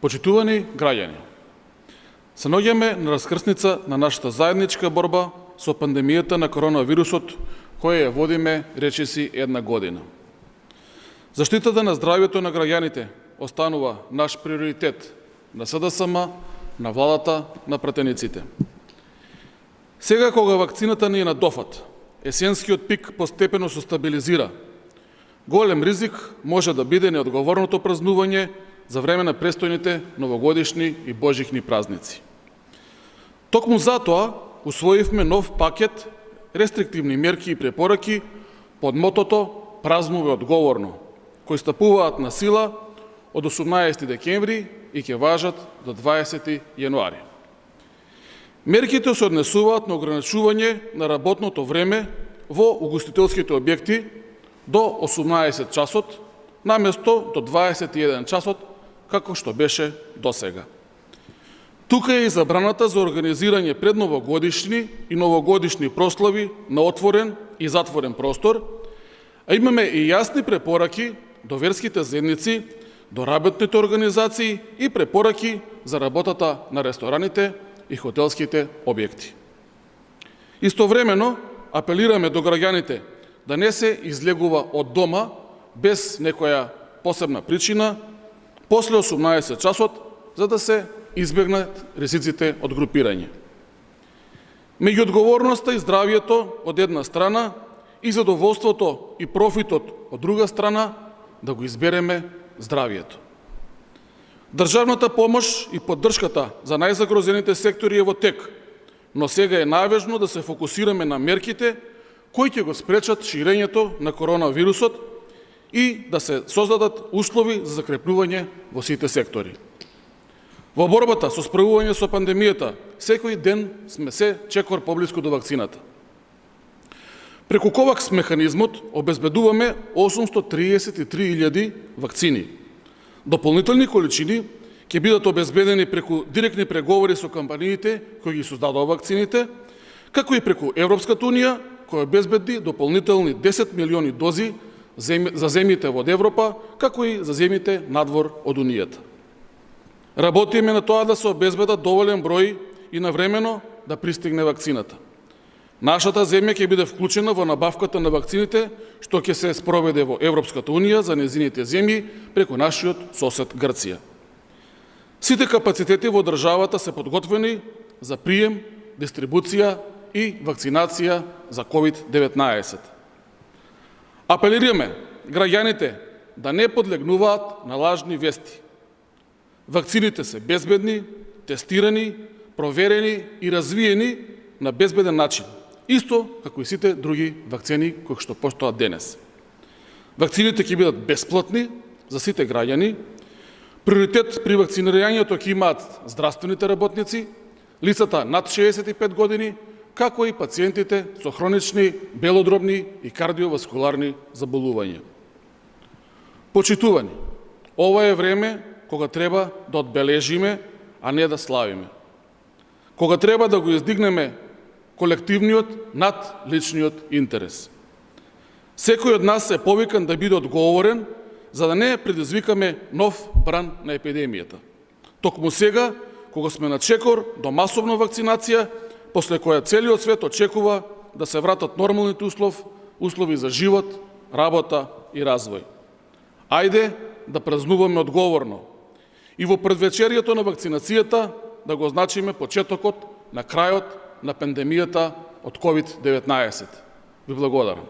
Почитувани граѓани, се наоѓаме на раскрсница на нашата заедничка борба со пандемијата на коронавирусот, која ја водиме речиси една година. Заштитата на здравјето на граѓаните останува наш приоритет на СДСМ, на владата, на пратениците. Сега кога вакцината ни е на дофат, есенскиот пик постепено се стабилизира, голем ризик може да биде неодговорното празнување за време на престојните новогодишни и божихни празници. Токму затоа усвоивме нов пакет рестриктивни мерки и препораки под мотото "Празнуве одговорно", кои стапуваат на сила од 18 декември и ќе важат до 20 јануари. Мерките се однесуваат на ограничување на работното време во угостителските објекти до 18 часот, наместо до 21 часот, како што беше досега. Тука е и забраната за организирање предновогодишни и новогодишни прослави на отворен и затворен простор, а имаме и јасни препораки до верските заедници, до работните организации и препораки за работата на рестораните и хотелските објекти. Истовремено, апелираме до граѓаните да не се излегува од дома без некоја посебна причина после 18 часот, за да се избегнат ризиците од групирање. Меѓу одговорноста и здравието од една страна и задоволството и профитот од друга страна, да го избереме здравието. Државната помош и поддршката за најзагрозените сектори е во тек, но сега е најважно да се фокусираме на мерките кои ќе го спречат ширењето на коронавирусот и да се создадат услови за закрепнување во сите сектори. Во борбата со справување со пандемијата, секој ден сме се чекор поблиску до вакцината. Преку ковакс механизмот обезбедуваме 833.000 вакцини. Дополнителни количини ќе бидат обезбедени преку директни преговори со компаниите кои ги создадоа вакцините, како и преку Европската унија, која обезбеди дополнителни 10 милиони дози за земјите од Европа, како и за земјите надвор од Унијата. Работиме на тоа да се обезбедат доволен број и навремено да пристигне вакцината. Нашата земја ќе биде вклучена во набавката на вакцините, што ќе се спроведе во Европската унија за незините земји преку нашиот сосед Грција. Сите капацитети во државата се подготвени за прием, дистрибуција и вакцинација за COVID-19. Апелираме граѓаните да не подлегнуваат на лажни вести. Вакцините се безбедни, тестирани, проверени и развиени на безбеден начин, исто како и сите други вакцини кои што постојат денес. Вакцините ќе бидат бесплатни за сите граѓани. Приоритет при вакцинирањето ќе имаат здравствените работници, лицата над 65 години, како и пациентите со хронични, белодробни и кардиоваскуларни заболувања. Почитувани, ова е време кога треба да одбележиме, а не да славиме. Кога треба да го издигнеме колективниот над личниот интерес. Секој од нас е повикан да биде одговорен, за да не предизвикаме нов бран на епидемијата. Токму сега, кога сме на чекор до масовна вакцинација, после која целиот свет очекува да се вратат нормалните услови за живот, работа и развој. Ајде да празнуваме одговорно и во предвечерието на вакцинацијата да го означиме почетокот на крајот на пандемијата од COVID-19. Ви благодарам.